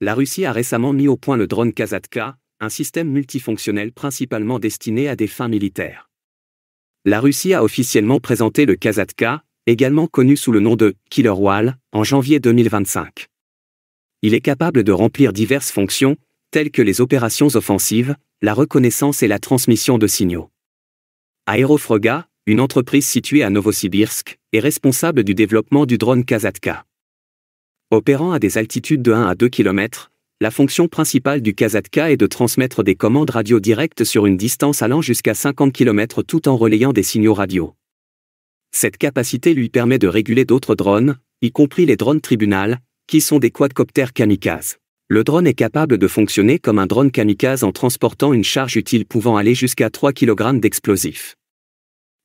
La Russie a récemment mis au point le drone Kazatka, un système multifonctionnel principalement destiné à des fins militaires. La Russie a officiellement présenté le Kazatka, également connu sous le nom de « Killer Whale », en janvier 2025. Il est capable de remplir diverses fonctions, telles que les opérations offensives, la reconnaissance et la transmission de signaux. Aerofroga, une entreprise située à Novosibirsk, est responsable du développement du drone Kazatka. Opérant à des altitudes de 1 à 2 km, la fonction principale du Kazatka est de transmettre des commandes radio directes sur une distance allant jusqu'à 50 km tout en relayant des signaux radio. Cette capacité lui permet de réguler d'autres drones, y compris les drones tribunal, qui sont des quadcoptères kamikazes. Le drone est capable de fonctionner comme un drone kamikaze en transportant une charge utile pouvant aller jusqu'à 3 kg d'explosifs.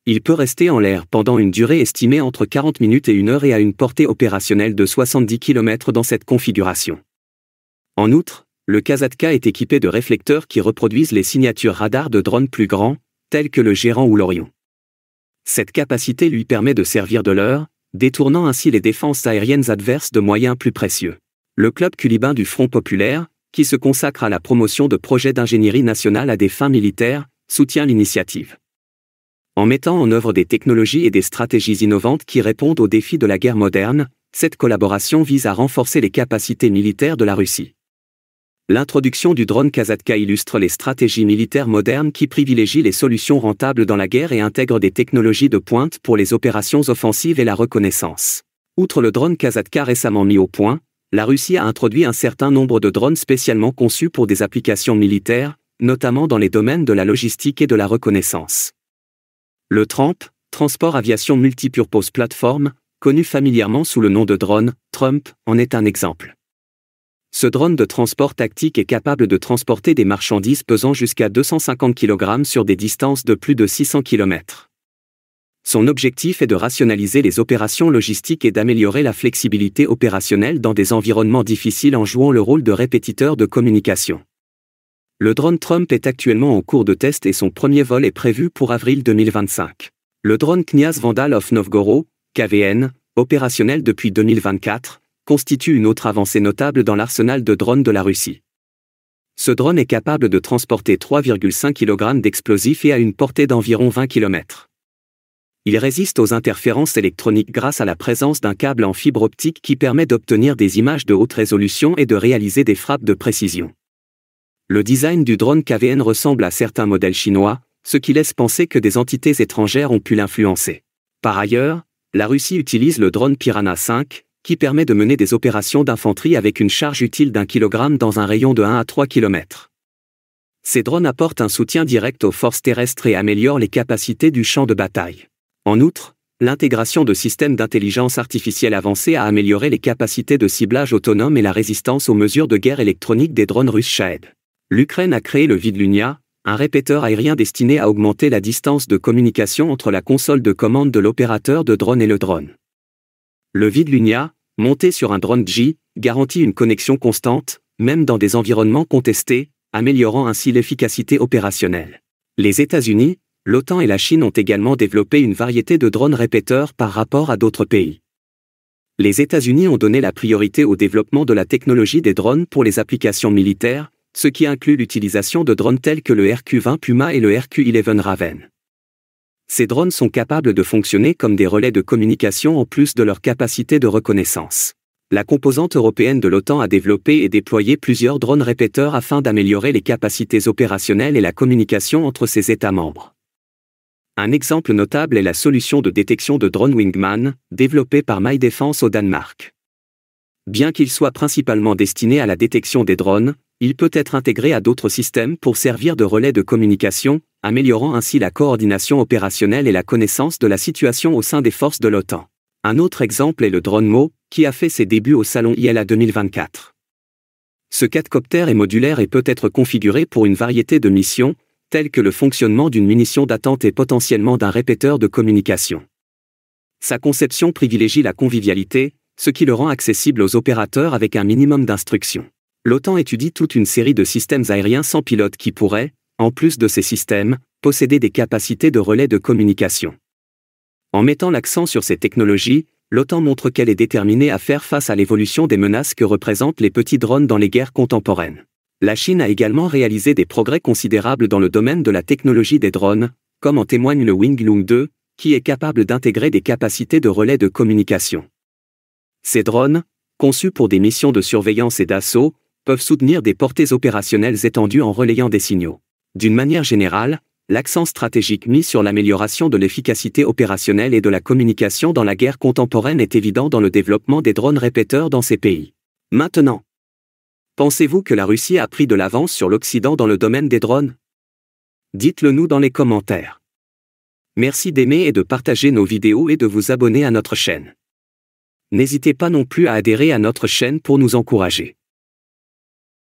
Il peut rester en l'air pendant une durée estimée entre 40 minutes et 1 heure et a une portée opérationnelle de 70 km dans cette configuration. En outre, le Kazatka est équipé de réflecteurs qui reproduisent les signatures radar de drones plus grands, tels que le Gérant ou l'Orion. Cette capacité lui permet de servir de leurre, détournant ainsi les défenses aériennes adverses de moyens plus précieux. Le club culibain du Front populaire, qui se consacre à la promotion de projets d'ingénierie nationale à des fins militaires, soutient l'initiative. En mettant en œuvre des technologies et des stratégies innovantes qui répondent aux défis de la guerre moderne, cette collaboration vise à renforcer les capacités militaires de la Russie. L'introduction du drone Kazatka illustre les stratégies militaires modernes qui privilégient les solutions rentables dans la guerre et intègrent des technologies de pointe pour les opérations offensives et la reconnaissance. Outre le drone Kazatka récemment mis au point, la Russie a introduit un certain nombre de drones spécialement conçus pour des applications militaires, notamment dans les domaines de la logistique et de la reconnaissance. Le TRAMP, Transport Aviation Multipurpose Platform, connu familièrement sous le nom de drone, Trump, en est un exemple. Ce drone de transport tactique est capable de transporter des marchandises pesant jusqu'à 250 kg sur des distances de plus de 600 km. Son objectif est de rationaliser les opérations logistiques et d'améliorer la flexibilité opérationnelle dans des environnements difficiles en jouant le rôle de répétiteur de communication. Le drone Trump est actuellement en cours de test et son premier vol est prévu pour avril 2025. Le drone Kniaz Vandal of Novgorod, KVN, opérationnel depuis 2024, constitue une autre avancée notable dans l'arsenal de drones de la Russie. Ce drone est capable de transporter 3,5 kg d'explosifs et a une portée d'environ 20 km. Il résiste aux interférences électroniques grâce à la présence d'un câble en fibre optique qui permet d'obtenir des images de haute résolution et de réaliser des frappes de précision. Le design du drone KVN ressemble à certains modèles chinois, ce qui laisse penser que des entités étrangères ont pu l'influencer. Par ailleurs, la Russie utilise le drone Piranha 5, qui permet de mener des opérations d'infanterie avec une charge utile d'1 kg dans un rayon de 1 à 3 km. Ces drones apportent un soutien direct aux forces terrestres et améliorent les capacités du champ de bataille. En outre, l'intégration de systèmes d'intelligence artificielle avancés a amélioré les capacités de ciblage autonome et la résistance aux mesures de guerre électronique des drones russes Shahed. L'Ukraine a créé le Vidlunia, un répéteur aérien destiné à augmenter la distance de communication entre la console de commande de l'opérateur de drone et le drone. Le Vidlunia, monté sur un drone J, garantit une connexion constante, même dans des environnements contestés, améliorant ainsi l'efficacité opérationnelle. Les États-Unis, l'OTAN et la Chine ont également développé une variété de drones répéteurs par rapport à d'autres pays. Les États-Unis ont donné la priorité au développement de la technologie des drones pour les applications militaires, ce qui inclut l'utilisation de drones tels que le RQ-20 Puma et le RQ-11 Raven. Ces drones sont capables de fonctionner comme des relais de communication en plus de leur capacité de reconnaissance. La composante européenne de l'OTAN a développé et déployé plusieurs drones répéteurs afin d'améliorer les capacités opérationnelles et la communication entre ses États membres. Un exemple notable est la solution de détection de drone Wingman, développée par MyDefense au Danemark. Bien qu'il soit principalement destiné à la détection des drones, il peut être intégré à d'autres systèmes pour servir de relais de communication, améliorant ainsi la coordination opérationnelle et la connaissance de la situation au sein des forces de l'OTAN. Un autre exemple est le drone Mo, qui a fait ses débuts au Salon ILA 2024. Ce quadcoptère est modulaire et peut être configuré pour une variété de missions, telles que le fonctionnement d'une munition d'attente et potentiellement d'un répéteur de communication. Sa conception privilégie la convivialité, ce qui le rend accessible aux opérateurs avec un minimum d'instructions. L'OTAN étudie toute une série de systèmes aériens sans pilote qui pourraient, en plus de ces systèmes, posséder des capacités de relais de communication. En mettant l'accent sur ces technologies, l'OTAN montre qu'elle est déterminée à faire face à l'évolution des menaces que représentent les petits drones dans les guerres contemporaines. La Chine a également réalisé des progrès considérables dans le domaine de la technologie des drones, comme en témoigne le Winglong 2, qui est capable d'intégrer des capacités de relais de communication. Ces drones, conçus pour des missions de surveillance et d'assaut, peuvent soutenir des portées opérationnelles étendues en relayant des signaux. D'une manière générale, l'accent stratégique mis sur l'amélioration de l'efficacité opérationnelle et de la communication dans la guerre contemporaine est évident dans le développement des drones répéteurs dans ces pays. Maintenant, pensez-vous que la Russie a pris de l'avance sur l'Occident dans le domaine des drones? Dites-le nous dans les commentaires. Merci d'aimer et de partager nos vidéos et de vous abonner à notre chaîne. N'hésitez pas non plus à adhérer à notre chaîne pour nous encourager.